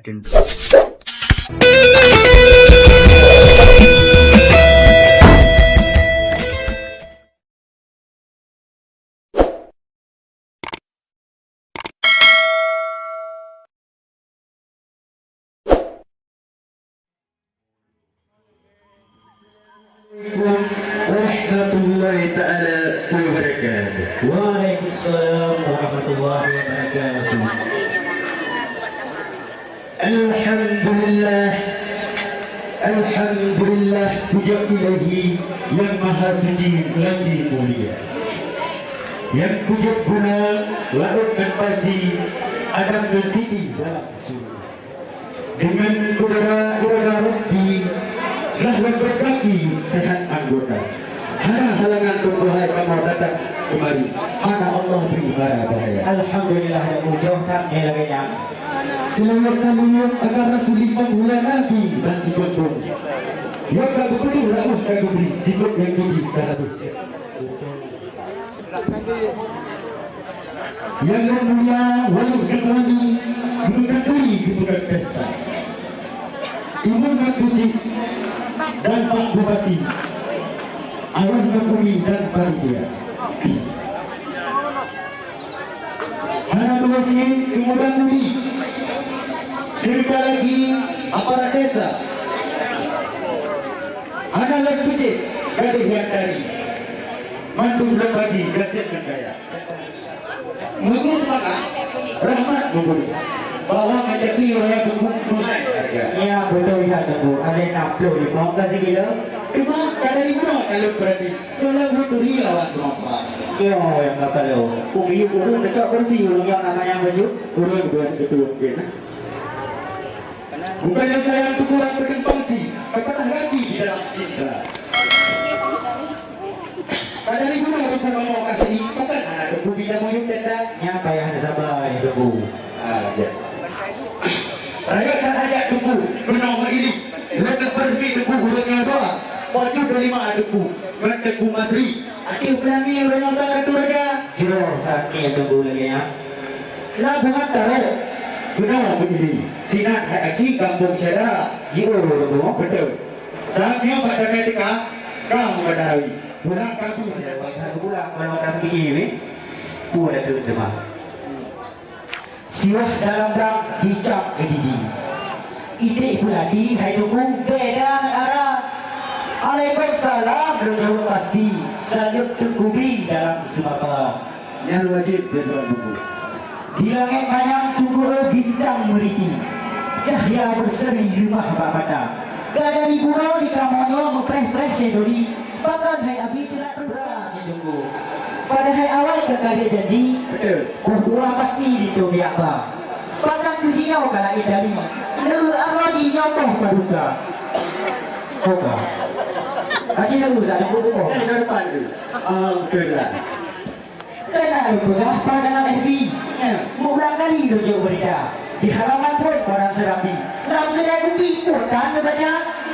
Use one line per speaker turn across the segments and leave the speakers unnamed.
attend.
Warahmatullahi ta'ala wabarakatuh.
Waalaikumsalam warahmatullahi wabarakatuh.
Alhamdulillah, Alhamdulillah, puja ilahi yang maha suci lagi mulia, yang puja guna laut dan pasti Adam dan Siti dalam surga. Dengan udara Rabbi rahmat berbagi sehat anggota. Hana halangan tumbuhan kamu datang kemari. Hana Allah beri mara bahaya.
Alhamdulillah dan ujung tak ni lagi yang
Selamat sambung agar Rasulullah mula Nabi dan sikut pun. Yang tak berpenuh rauh dan beri sikut yang tinggi dah habis. Yang mulia walau dan wali gunakan diri gunakan pesta. Imam Makusi dan Pak Bupati, Awan Makumi dan Panitia. Hana Mewasi kemudian Muli, serta lagi aparat desa. Hana lagi Pucik, Gadis yang dari Mandung dan Baji, Gasir dan Gaya. Mengurus semangat, rahmat memberi bahwa menjadi orang yang menaik harga.
ya betul ya tu. Ada 60 di bawah kasih gila.
Cuma kadang ibu kalau berani, kalau berduri lawan semua.
Yo yang tak tahu. Umi urun dekat bersih urun yang namanya baju.
Urun buat betul mungkin. Bukannya saya untuk kurang berkembangsi, berpatah hati di dalam cinta. Kadang ibu nak mau kasih, bukan anak debu bila mau yuk datang.
Ya payah ada sabar ni tu.
Ya. Rayakan ayat debu, bernama ini. Letak bersih debu urunnya doa. Baju berlima debu, berdebu masri. Akhir pelami orang yang sangat raja.
Jiro tak ni tunggu lagi ya.
Labuhan taruh. Benar begini. Sinar haji kampung Cedara.
Jiro tu.
Betul. Saatnya pada mereka kamu ketahui. Pulang kampung
Dah
Cedara.
pulang kalau dah pergi ni. Ku ada tu demam. Siwah dalam dam dicap ke gigi. Ide pula di hai tunggu bedang arah. Waalaikumsalam belum pasti. Sayup tengkubi dalam semapa.
Yang wajib dia tuan buku.
Di langit bayang tunggu bintang meriti. Cahaya berseri rumah bapata. Gada di burau di kamonyo mempreh-preh sedori. Bahkan hai abi tidak berat tunggu. Pada hai awal kekali janji.
Betul.
Kuhua pasti ditunggu apa. Bahkan kuzinau kala idali. Lu arwadi nyotoh paduka. Oka. Aci lu tak ada buku.
Di depan tu. Betul lah.
Kenal pegah pada dalam FB. Berulang kali rujuk berita. Di halaman pun koran Serambi. Dalam kedai kopi pun tak baca.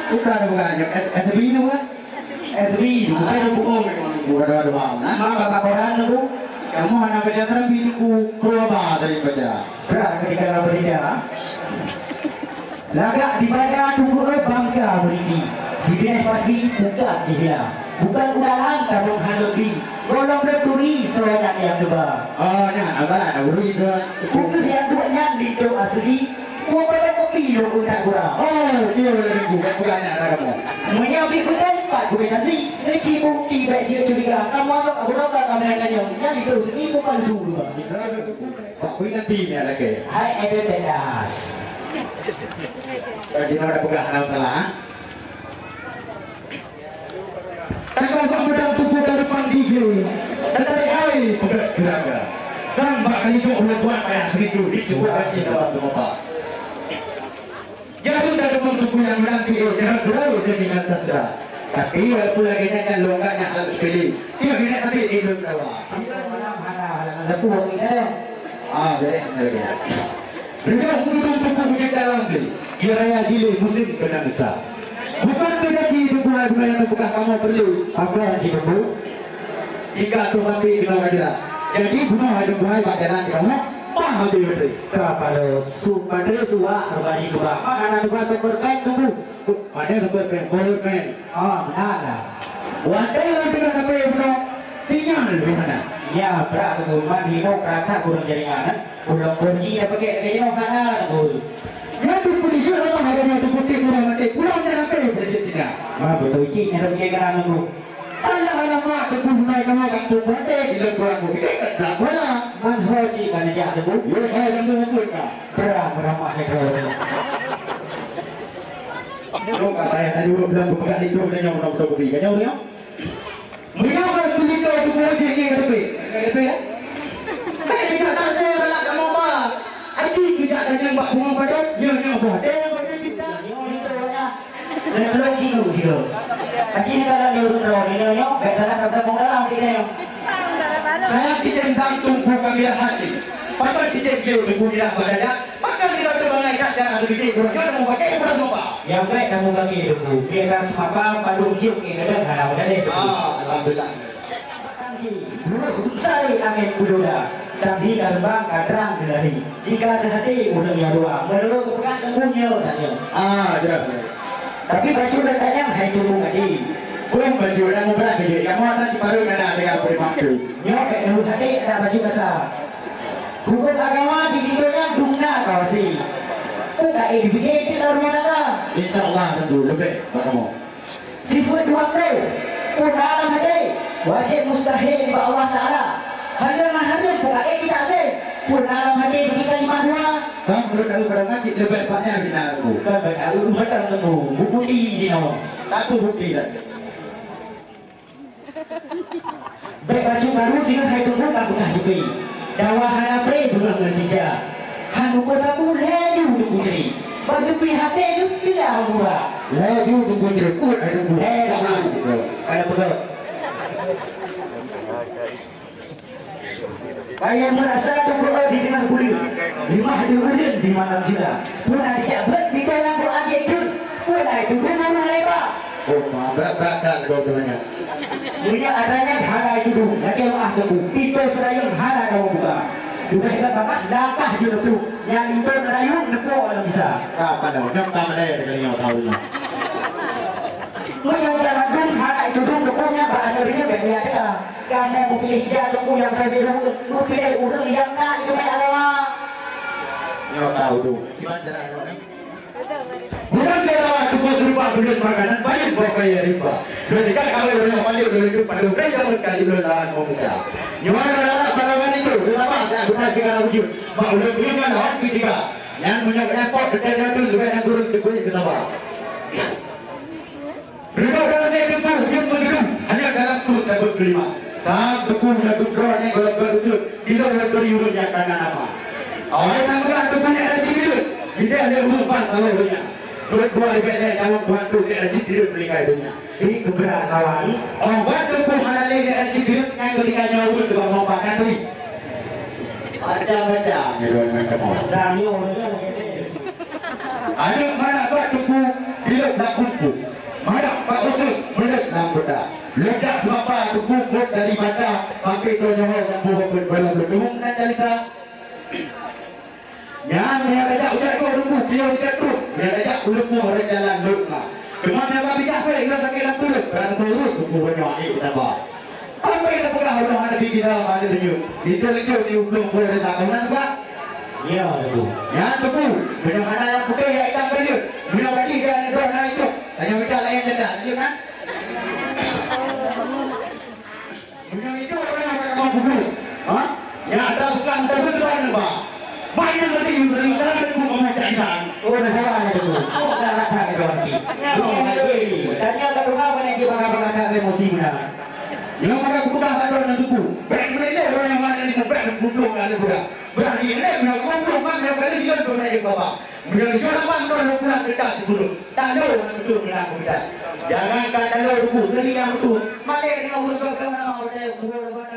Bukan. SB ni bukan?
SB.
Ada buku memang bukan ada bang.
Mak bapak koran tu.
Kamu anak baca Serambi ni ku keluar dari baca.
Berat ketika dalam berita. Lagak di bandar tunggu bangka beriti. Di bineh pasti bukan dihilang. Bukan udahan kamu halubi. Golong berduri sebanyak yang dua.
Oh, ni agak ada beri dah.
Bukan yang duanya lido asli. Kau pada kopi lo udah kurang.
Oh, dia boleh buka bukannya ada kamu.
Menyabi bukan pak gue nasi. Reci bukti baik dia curiga. Kamu anggap aku nampak kamera kanyang. Yang itu sini bukan suruh.
Pak Win nanti ni lagi.
Hai ada tedas.
Jadi ada pegangan salah. Takkan pak pedang tuku dari panggil. Dari air pegang geraga. Sampai kali itu oleh tuan kayak begitu. Dicoba kaji dalam tempat. Jangan sudah demam tuku yang menanti. Jangan berlalu seniman sastra. Tapi walaupun lagi nyanyian longgaknya harus pilih. Dia bina tapi belum tahu.
Sepuh ini.
Beres lagi. Rendah undang tuku ujian dalam beli. Ia raya gile musim kena besar. Bukan terjadi tuku lagu yang membuka kamu perlu.
Apa yang si
Jika tu sampai di bawah dia. Jadi bunuh ada buah pak jalan kamu. Pah hati betul.
Kalau padre suwa berbagi dua. Mana dua superman tunggu.
Ada Superman, Superman.
Benar lah.
Wadah yang dengan apa yang belum tinggal di mana?
Ya, berat tunggu. Mandi mau kerata kurang jaringan. Pulang kunci dah pakai dia mau mana tunggu.
Ya tu pun juga orang ada yang tu putih kurang mati. Pulang dengan apa yang berjaya tidak?
Betul cik ni tak pakai kerana tunggu.
Salah alamak tu pun naik kamu kat tu mati di lepas aku. Kita tak pernah.
Manho cik kan dia tunggu.
Ya, yang tu pun tak.
Berat ramah dia kau ni.
Lo kata yang tadi udah bilang kepada itu dan yang udah kopi. Kau ni? Mengapa kulit kau tu boleh jadi kopi? Kata ya? Ini kata saya balak kamu apa? Haji tidak ada yang buat bunga pada dia yang buat. Dia yang buat cinta.
Belum gitu. Haji ni kalau dia urut ni dia baik salah kata kau dalam dia.
Saya ditendang tunggu kamera hati. Pakai titik dia tunggu dia pada. Maka kita terbangai kat dan ada titik kurang. Jangan mau pakai pula lupa.
Yang baik kamu bagi dulu. Biarkan semapa padu jiu ini dah kalau dah deh.
Alhamdulillah.
Saya angin kudoda. Sambil terbang kadrang dilari. Jika sehati urangnya dua. Menurut kepekaan tunggunya saja.
Jelas.
Tapi baju letaknya hai tunggu tadi.
Belum baju dah mau berat kerja. Kamu nanti baru ada dengan apa dimaksud.
Nyopek dulu tadi ada baju besar. Hukum agama di Indonesia dumna kau sih. Bukan dibikin di rumah ada.
InsyaAllah tentu lebih tak kamu.
Sifat dua kau. Pun dalam hati. Wajib mustahil di Allah Ta'ala. Hanya maharim bukan tidak sih. Pun dalam hati jika lima dua.
Kamu perlu tahu pada masjid lebih banyak bina aku.
Bukan betul tunggu. Bukti di nama.
Aku bukti dah.
Baik baju baru sehingga hai tunggu tak buka jupi. Dawahana pre bulan bersija. Hanu ko sabu laju tunggu sini. Bagi pihak itu tidak murah.
Laju tunggu jerukut ada tunggu.
Ada betul. Ayah merasa tunggu di tengah kulit. Lima diulin di malam jila. Pun ada jabat di dalam Quran itu. Pun ada tunggu mana lebar.
Berat-berat dah kau namanya.
Punya adanya hara itu dulu. Lagi Allah tunggu. Itu serayang hara kamu buka. Juga kita bapak langkah di depan. Yang itu nerayun nepo orang bisa.
Kapan dah? Jom tak ada dengan yang tahu ni.
Yang jangan dulu hara itu dulu neponya bahan darinya bagi ada. Karena mau pilih hijau tunggu yang saya bilang. Mau pilih urang yang nak itu banyak agama.
Yang tahu tu. Gimana cara ni? Bukan kira tunggu serupa bulan makanan banyak berkaya riba. Jadi kan kalau orang banyak dulu pada mereka berkali bulan mau kita. Nyuara dalam balapan itu, kenapa saya benar kita wujud? Mak udah punya kan lawan ketiga. Yang punya airport dekat itu lebih yang turun di kulit kita pak. Mereka dalam itu sejak mengerum hanya dalam turut tabur kelima. Tak tukung dan tukron yang golak-golak usut. Kita boleh beri urut yang karena nama. Awalnya tanggulah tukungnya ada cibilut. Kita ada urupan kalau punya. Dua ibadah jawab bantu dia ada cibilut belikai dunia.
Ini keberat kawan.
Obat tukung ada lagi ada cibilut yang belikai nyawut dengan obat nanti. Macam-macam.
Zamio.
Ada mana buat tukung bilut nak kumpul. Mana pak usul bilut nak bedah. Ledak sebab apa tukung buat dari mata pakai tu nyawut dan buat berbela berdumung dan cerita. Yang dia ajak udah kau tunggu dia dekat tu. Dia ajak lupa orang jalan lupa. Cuma dia babi dah pergi kita sakit lampu. Berada turun tunggu banyak ini kita bawa. Apa kita pegang orang ada di kita ada dia. Kita lejut di belum boleh tak kau nak buat.
Ya tu.
Ya tunggu. Banyak mana yang putih yang hitam baju. Banyak lagi dia ada dua orang itu. Tanya kita lain tidak, ya kan? Banyak itu orang yang pakai kamu buku. Hah? Ya ada bukan tapi tu orang apa? Banyak lagi yang beribadah dan aku memacaikan.
Oh, dah salah ada tu. Oh, dah rata ada lagi. Tanya tak dengar apa yang dia bakal emosi benar.
Yang mereka budak tak ada orang tuku. Baik mereka orang yang mana ni membuat dan bumbung ada budak. Berani ini mereka bumbung mana kali dia berani bapak. Mereka jual apa orang pulang dekat di burung. Tak ada orang betul benar budak. Jangan kata lo tuku, jadi yang betul. Malah dengan urut kau nama orang yang buat